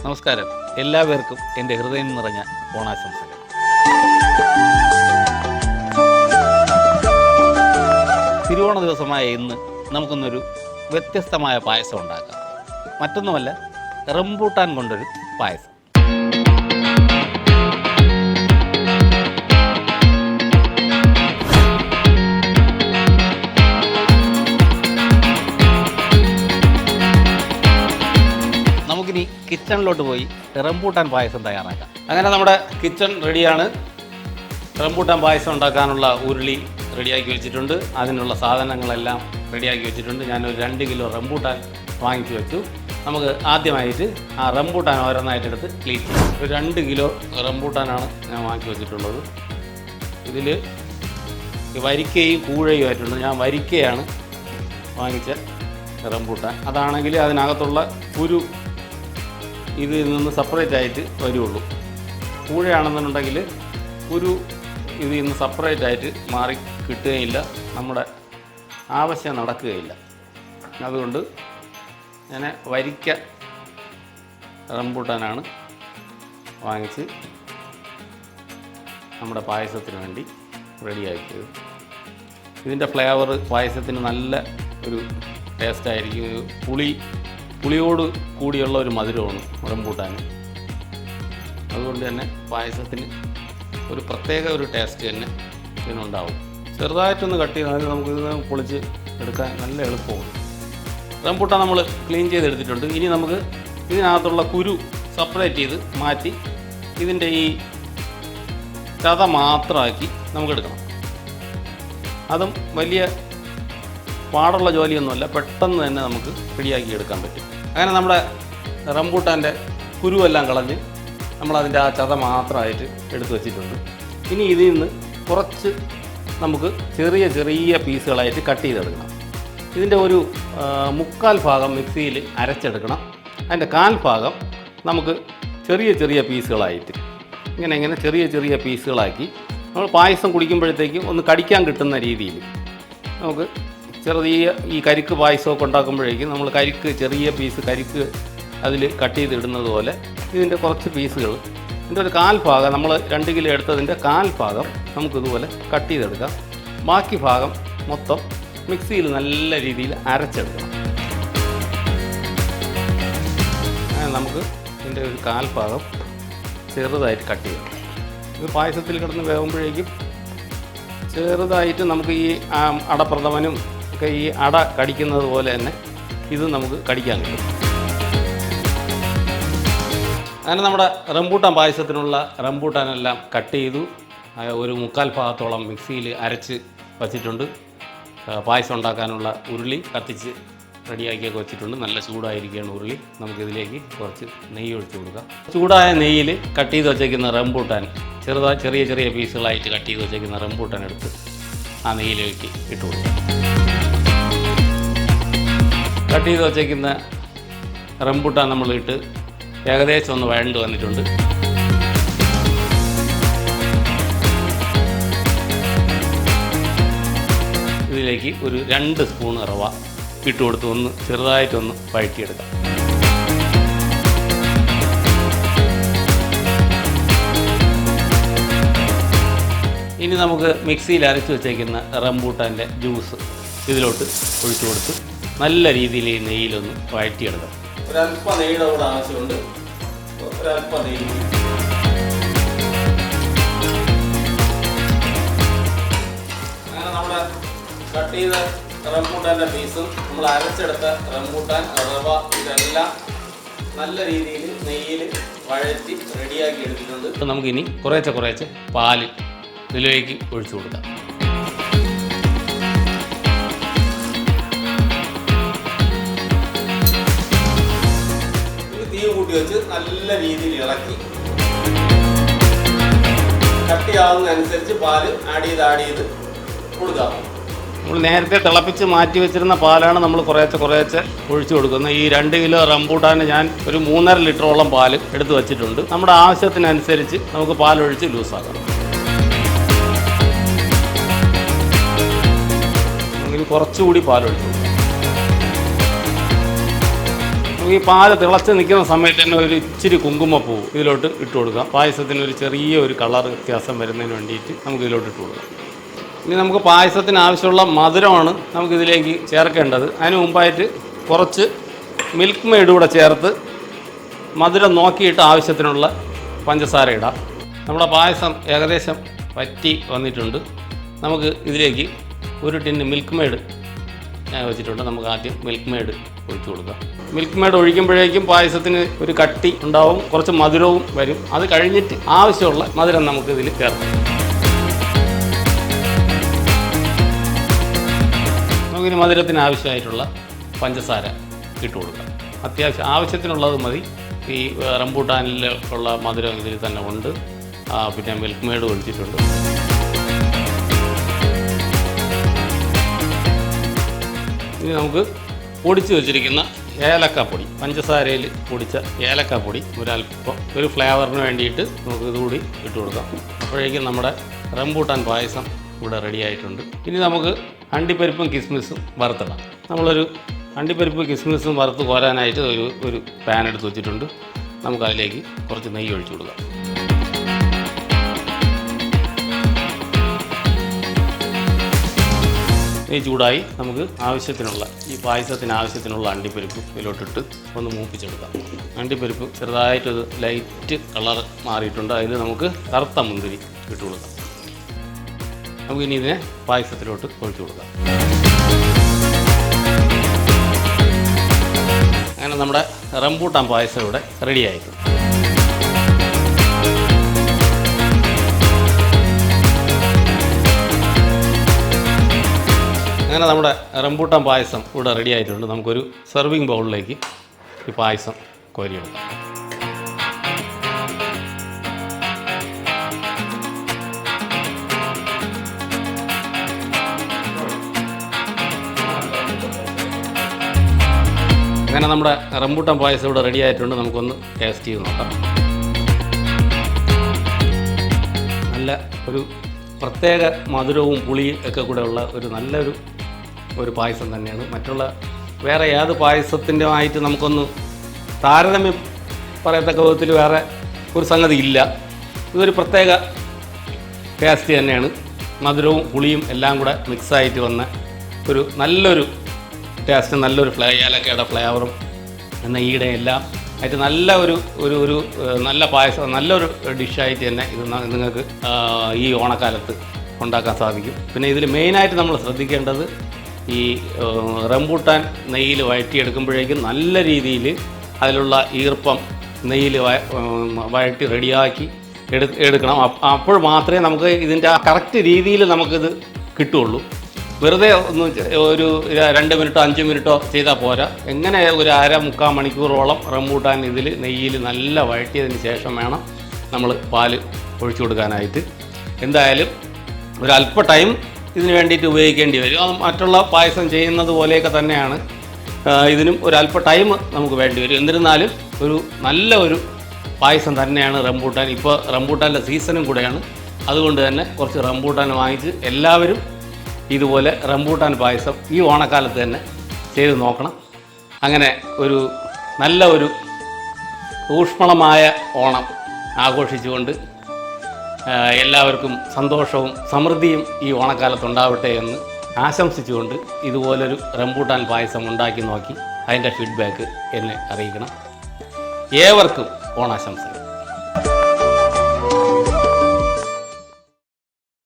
നമസ്കാരം, എല്ലാവർക്കും എൻ്റെ ഹൃദയം നിറഞ്ഞ ഓണാശംസകൾ. തിരുവോണ ദിവസമായ ഇന്ന് നമുക്കൊന്നൊരു വ്യത്യസ്തമായ പായസം ഉണ്ടാക്കാം. മറ്റൊന്നുമല്ല, റംബൂട്ടാൻ കൊണ്ടൊരു പായസം. നമുക്കിനി കിച്ചണിലോട്ട് പോയി റംബൂട്ടാൻ പായസം തയ്യാറാക്കാം. അങ്ങനെ നമ്മുടെ കിച്ചൺ റെഡിയാണ്. റംബൂട്ടാൻ പായസം ഉണ്ടാക്കാനുള്ള ഉരുളി റെഡിയാക്കി വെച്ചിട്ടുണ്ട്. അതിനുള്ള സാധനങ്ങളെല്ലാം റെഡിയാക്കി വെച്ചിട്ടുണ്ട്. ഞാനൊരു 2 കിലോ റംബൂട്ടാൻ വാങ്ങിച്ചു വെച്ചു. നമുക്ക് ആദ്യമായിട്ട് ആ റംബൂട്ടാൻ ഓരോന്നായിട്ട് എടുത്ത് ക്ലീൻ ചെയ്യാം. ഒരു 2 കിലോ റംബൂട്ടാനാണ് ഞാൻ വാങ്ങിച്ചു വെച്ചിട്ടുള്ളത്. ഇതിൽ വരിക്കയും കൂഴയും ആയിട്ടുണ്ട്. ഞാൻ വരിക്കയാണ് വാങ്ങിച്ച റംബൂട്ടാൻ. അതാണെങ്കിൽ അതിനകത്തുള്ള കുരു ഇതിൽ നിന്ന് സെപ്പറേറ്റ് ആയിട്ട് വരുള്ളൂ. കൂഴയാണെന്നുണ്ടെങ്കിൽ കുരു ഇതിൽ നിന്ന് സെപ്പറേറ്റ് ആയിട്ട് മാറി കിട്ടുകയില്ല, നമ്മുടെ ആവശ്യം നടക്കുകയില്ല. അതുകൊണ്ട് ഞാൻ വരിക്ക റംബൂട്ടാനാണ് വാങ്ങിച്ച് നമ്മുടെ പായസത്തിന് വേണ്ടി റെഡിയാക്കിയത്. ഇതിൻ്റെ ഫ്ലേവർ പായസത്തിന് നല്ല ഒരു ടേസ്റ്റായിരിക്കും. പുളിയോട് കൂടിയുള്ള ഒരു മധുരമാണ് റംബൂട്ടാൻ. അതുകൊണ്ട് തന്നെ പായസത്തിന് ഒരു പ്രത്യേക ഒരു ടേസ്റ്റ് തന്നെ ഇതിനുണ്ടാവും. ചെറുതായിട്ടൊന്ന് കട്ട് ചെയ്താൽ നമുക്കിത് പൊളിച്ച് എടുക്കാൻ നല്ല എളുപ്പമാണ്. റംബൂട്ടാൻ നമ്മൾ ക്ലീൻ ചെയ്തെടുത്തിട്ടുണ്ട്. ഇനി നമുക്ക് ഇതിനകത്തുള്ള കുരു സെപ്പറേറ്റ് ചെയ്ത് മാറ്റി ഇതിൻ്റെ ഈ ചത മാത്രമാക്കി നമുക്കെടുക്കണം. അതും വലിയ പാടുള്ള ജോലിയൊന്നുമല്ല, പെട്ടെന്ന് തന്നെ നമുക്ക് റെഡിയാക്കി എടുക്കാൻ പറ്റും. അങ്ങനെ നമ്മുടെ റംബൂട്ടാൻ്റെ കുരുവെല്ലാം കളഞ്ഞ് നമ്മളതിൻ്റെ ആ ചത മാത്രമായിട്ട് എടുത്തു വച്ചിട്ടുണ്ട്. ഇനി ഇതിൽ നിന്ന് കുറച്ച് നമുക്ക് ചെറിയ ചെറിയ പീസുകളായിട്ട് കട്ട് ചെയ്തെടുക്കണം. ഇതിൻ്റെ ഒരു 1/4 ഭാഗം മിക്സിയിൽ അരച്ചെടുക്കണം. അതിൻ്റെ 1/4 ഭാഗം നമുക്ക് ചെറിയ ചെറിയ പീസുകളായിട്ട് ഇങ്ങനെ ചെറിയ ചെറിയ പീസുകളാക്കി നമ്മൾ പായസം കുടിക്കുമ്പോഴത്തേക്കും ഒന്ന് കടിക്കാൻ കിട്ടുന്ന രീതിയിൽ നമുക്ക് ചെറിയ ഈ കരിക്ക് പായസമൊക്കെ ഉണ്ടാക്കുമ്പോഴേക്കും നമ്മൾ ചെറിയ പീസ് കരിക്ക് അതിൽ കട്ട് ചെയ്തിടുന്നത് പോലെ ഇതിൻ്റെ കുറച്ച് പീസുകൾ, ഇതിൻ്റെ ഒരു 1/4 ഭാഗം, നമ്മൾ 2 കിലോ എടുത്തതിൻ്റെ 1/4 ഭാഗം നമുക്കിതുപോലെ കട്ട് ചെയ്തെടുക്കാം. ബാക്കി ഭാഗം മൊത്തം മിക്സിയിൽ നല്ല രീതിയിൽ അരച്ചെടുക്കണം. അങ്ങനെ നമുക്ക് ഇതിൻ്റെ ഒരു 1/4 ഭാഗം ചെറുതായിട്ട് കട്ട് ചെയ്യണം. ഇത് പായസത്തിൽ കിടന്ന് വേകുമ്പോഴേക്കും ചെറുതായിട്ട് നമുക്ക് ഈ അടപ്രഥമനും ഒക്കെ ഈ അട കടിക്കുന്നത് പോലെ തന്നെ ഇത് നമുക്ക് കടിക്കാൻ കിട്ടും. അങ്ങനെ നമ്മുടെ റംബൂട്ടാൻ പായസത്തിനുള്ള റംബൂട്ടാനെല്ലാം കട്ട് ചെയ്തു. ഒരു 1/4 ഭാഗത്തോളം മിക്സിയിൽ അരച്ച് വച്ചിട്ടുണ്ട്. പായസം ഉണ്ടാക്കാനുള്ള ഉരുളി കത്തിച്ച് റെഡിയാക്കിയൊക്കെ വെച്ചിട്ടുണ്ട്. നല്ല ചൂടായിരിക്കുകയാണ് ഉരുളി. നമുക്കിതിലേക്ക് കുറച്ച് നെയ്യ് ഒഴിച്ച് കൊടുക്കാം. ചൂടായ നെയ്യിൽ കട്ട് ചെയ്ത് വച്ചേക്കുന്ന റംബൂട്ടാൻ, ചെറിയ ചെറിയ പീസുകളായിട്ട് കട്ട് ചെയ്ത് വച്ചേക്കുന്ന റംബൂട്ടാൻ എടുത്ത് ആ നെയ്യിലേക്ക് ഇട്ട് കൊടുക്കാം. കട്ട് ചെയ്ത് വച്ചേക്കുന്ന റംബൂട്ടാൻ നമ്മളിട്ട് ഏകദേശം ഒന്ന് വഴണ്ട് വന്നിട്ടുണ്ട്. ഇതിലേക്ക് ഒരു 2 സ്പൂൺ റവ ഇട്ട് കൊടുത്ത് ഒന്ന് ചെറുതായിട്ടൊന്ന് വഴറ്റിയെടുക്കാം. ഇനി നമുക്ക് മിക്സിയിൽ അരച്ച് വെച്ചേക്കുന്ന റംബൂട്ടാൻ്റെ ജ്യൂസ് ഇതിലോട്ട് ഒഴിച്ചു കൊടുത്ത് നല്ല രീതിയിൽ ഈ നെയ്യിലൊന്ന് വഴറ്റിയെടുക്കാം. ഒരല്പം നെയ്യുടെ കൂടെ ആവശ്യമുണ്ട്. ഒരല്പം നെയ്യ്. അങ്ങനെ നമ്മുടെ കട്ട് ചെയ്ത റംബൂട്ടാൻ്റെ പീസും നമ്മൾ അരച്ചെടുത്ത റംബൂട്ടാൻ, റവ, ഇതെല്ലാം നല്ല രീതിയിൽ നെയ്യിൽ വഴറ്റി റെഡിയാക്കി എടുത്തിട്ടുണ്ട്. നമുക്കിനി കുറേശ്ശെ പാല് ഇതിലേക്ക് ഒഴിച്ചു കൊടുക്കാം. കൂട്ടി വെച്ച് നല്ല രീതിയിൽ ഇളക്കി കട്ടിയാവുന്നതനുസരിച്ച് പാല് ആഡ് ചെയ്ത് കൊടുക്കാം. നമ്മൾ നേരത്തെ തിളപ്പിച്ച് മാറ്റി വെച്ചിരുന്ന പാലാണ് നമ്മൾ കുറേശ്ശെ ഒഴിച്ചു കൊടുക്കുന്നത്. ഈ 2 കിലോ റംബൂട്ടാന് ഞാൻ ഒരു 3.5 ലിറ്ററോളം പാല് എടുത്ത് വെച്ചിട്ടുണ്ട്. നമ്മുടെ ആവശ്യത്തിനനുസരിച്ച് നമുക്ക് പാലൊഴിച്ച് ലൂസാക്കാം. കുറച്ചുകൂടി പാലൊഴിച്ചു കൊടുക്കാം. ഈ പാല് തിളച്ച് നിൽക്കുന്ന സമയത്ത് തന്നെ ഒരു ഇച്ചിരി കുങ്കുമപ്പൂ ഇതിലോട്ട് ഇട്ട് കൊടുക്കാം. പായസത്തിന് ഒരു ചെറിയ ഒരു കളർ വ്യത്യാസം വരുന്നതിന് വേണ്ടിയിട്ട് നമുക്ക് ഇതിലോട്ട് ഇട്ട് കൊടുക്കാം. ഇനി നമുക്ക് പായസത്തിന് ആവശ്യമുള്ള മധുരമാണ് നമുക്കിതിലേക്ക് ചേർക്കേണ്ടത്. അതിന് മുമ്പായിട്ട് കുറച്ച് മിൽക്ക് മെയ്ഡ് കൂടെ ചേർത്ത് മധുരം നോക്കിയിട്ട് ആവശ്യത്തിനുള്ള പഞ്ചസാര ഇടാം. നമ്മുടെ പായസം ഏകദേശം വറ്റി വന്നിട്ടുണ്ട്. നമുക്ക് ഇതിലേക്ക് ഒരു ടിന്ന് മിൽക്ക് മെയ്ഡ് ഞാൻ വെച്ചിട്ടുണ്ട്. നമുക്ക് ആദ്യം മിൽക്ക് മെയ്ഡ് ഒഴിച്ചു കൊടുക്കാം. മിൽക്ക് മെയ്ഡ് ഒഴിക്കുമ്പോഴേക്കും പായസത്തിന് ഒരു കട്ടി ഉണ്ടാവും, കുറച്ച് മധുരവും വരും. അത് കഴിഞ്ഞിട്ട് ആവശ്യമുള്ള മധുരം നമുക്ക് ഇതിൽ ചേർക്കാം. നമുക്കിനി മധുരത്തിന് ആവശ്യമായിട്ടുള്ള പഞ്ചസാര ഇട്ട് കൊടുക്കാം. അത്യാവശ്യം ആവശ്യത്തിനുള്ളത് മതി. ഈ റംബൂട്ടാനിൽ ഉള്ള മധുരം ഇതിൽ തന്നെ ഉണ്ട്. പിന്നെ മിൽക്ക് മെയ്ഡ് ഒഴിച്ചിട്ടുണ്ട്. ഇനി നമുക്ക് പൊടിച്ച് വെച്ചിരിക്കുന്ന ഏലക്കാപ്പൊടി, പഞ്ചസാരയിൽ പൊടിച്ച ഏലക്കാപ്പൊടി ഒരല്പം ഒരു ഫ്ലേവറിന് വേണ്ടിയിട്ട് നമുക്ക് ഇതുകൂടി ഇട്ട് കൊടുക്കാം. അപ്പോഴേക്കും നമ്മുടെ റംബൂട്ടാൻ പായസം ഇവിടെ റെഡി ആയിട്ടുണ്ട്. ഇനി നമുക്ക് അണ്ടിപ്പരിപ്പും കിസ്മിസും വറുത്തിടാം. നമ്മളൊരു അണ്ടിപ്പരിപ്പ് കിസ്മിസും വറുത്ത് കോരാനായിട്ട് ഒരു പാൻ എടുത്ത് വെച്ചിട്ടുണ്ട്. നമുക്കതിലേക്ക് കുറച്ച് നെയ്യ് ഒഴിച്ചു കൊടുക്കാം. നെയ്യ് ചൂടായി നമുക്ക് ആവശ്യത്തിനുള്ള ഈ പായസത്തിന് ആവശ്യത്തിനുള്ള അണ്ടിപ്പരിപ്പ് ഇതിലോട്ടിട്ട് ഒന്ന് മൂപ്പിച്ചെടുക്കാം. അണ്ടിപ്പരിപ്പ് ചെറുതായിട്ടൊരു ലൈറ്റ് കളർ മാറിയിട്ടുണ്ട്. അതിൽ നമുക്ക് കറുത്ത മുന്തിരി ഇട്ട് കൊടുക്കാം. നമുക്കിനി ഇതിനെ പായസത്തിലോട്ട് ഒഴിച്ചു കൊടുക്കാം. അങ്ങനെ നമ്മുടെ റംബൂട്ടാൻ പായസം ഇവിടെ റെഡി ആയിട്ടുണ്ട്. അങ്ങനെ നമ്മുടെ റംബൂട്ടാൻ പായസം ഇവിടെ റെഡി ആയിട്ടുണ്ട്. നമുക്കൊരു സെർവിങ് ബൗളിലേക്ക് ഈ പായസം കോരിയെടുക്കാം. അങ്ങനെ നമ്മുടെ റംബൂട്ടാൻ പായസം ഇവിടെ റെഡി ആയിട്ടുണ്ട്. നമുക്കൊന്ന് ടേസ്റ്റ് ചെയ്ത് നോക്കാം. നല്ല ഒരു പ്രത്യേക മധുരവും പുളിയും ഒക്കെ കൂടെ ഉള്ള ഒരു നല്ലൊരു പായസം തന്നെയാണ്. മറ്റുള്ള വേറെ ഏത് പായസത്തിൻ്റെ ആയിട്ട് നമുക്കൊന്ന് താരതമ്യം പറയത്തക്ക വിധത്തിൽ വേറെ ഒരു സംഗതി ഇല്ല. ഇതൊരു പ്രത്യേക ടേസ്റ്റ് തന്നെയാണ്. മധുരവും പുളിയും എല്ലാം കൂടെ മിക്സായിട്ട് വന്ന ഒരു നല്ലൊരു ടേസ്റ്റ്, നല്ലൊരു ഏലക്കയുടെ ഫ്ലേവറും നെയ്യുടെ എല്ലാം ആയിട്ട് നല്ല ഒരു നല്ല പായസം, നല്ലൊരു ഡിഷായിട്ട് തന്നെ ഇത് നിങ്ങൾക്ക് ഈ ഓണക്കാലത്ത് ഉണ്ടാക്കാൻ സാധിക്കും. പിന്നെ ഇതിൽ മെയിനായിട്ട് നമ്മൾ ശ്രദ്ധിക്കേണ്ടത് ഈ റംബൂട്ടാൻ നെയ്യിൽ വഴറ്റിയെടുക്കുമ്പോഴേക്കും നല്ല രീതിയിൽ അതിലുള്ള ഈർപ്പം നെയ്യിൽ വഴറ്റി റെഡിയാക്കി എടുക്കണം. അപ്പോൾ മാത്രമേ നമുക്ക് ഇതിൻ്റെ ആ കറക്റ്റ് രീതിയിൽ നമുക്കിത് കിട്ടുകയുള്ളൂ. വെറുതെ ഒന്ന് ഒരു 2 മിനിറ്റോ 5 മിനിറ്റോ ചെയ്താൽ പോരാ. എങ്ങനെ ഒരു 1/2-3/4 മണിക്കൂറോളം റംബൂട്ടാൻ ഇതിൽ നെയ്യിൽ നല്ല വഴറ്റിയതിന് ശേഷം വേണം നമ്മൾ പാല് ഒഴിച്ചു കൊടുക്കാനായിട്ട്. എന്തായാലും ഒരല്പ ടൈം ഇതിന് വേണ്ടിയിട്ട് ഉപയോഗിക്കേണ്ടി വരും. അത് മറ്റുള്ള പായസം ചെയ്യുന്നത് പോലെയൊക്കെ തന്നെയാണ്. ഇതിനും ഒരല്പ ടൈം നമുക്ക് വേണ്ടി വരും. എന്നിരുന്നാലും നല്ല ഒരു പായസം തന്നെയാണ് റംബൂട്ടാൻ. ഇപ്പോൾ റംബൂട്ടാൻ്റെ സീസണും കൂടെയാണ്. അതുകൊണ്ട് തന്നെ കുറച്ച് റംബൂട്ടാൻ വാങ്ങിച്ച് എല്ലാവരും ഇതുപോലെ റംബൂട്ടാൻ പായസം ഈ ഓണക്കാലത്ത് തന്നെ ചെയ്ത് നോക്കണം. അങ്ങനെ നല്ല ഊഷ്മളമായ ഓണം ആഘോഷിച്ചുകൊണ്ട് എല്ലാവർക്കും സന്തോഷവും സമൃദ്ധിയും ഈ ഓണക്കാലത്തുണ്ടാവട്ടെ എന്ന് ആശംസിച്ചുകൊണ്ട് ഇതുപോലൊരു റംബൂട്ടാൻ പായസം ഉണ്ടാക്കി നോക്കി അതിൻ്റെ ഫീഡ്ബാക്ക് എന്നെ അറിയിക്കണം. ഏവർക്കും ഓണാശംസകൾ.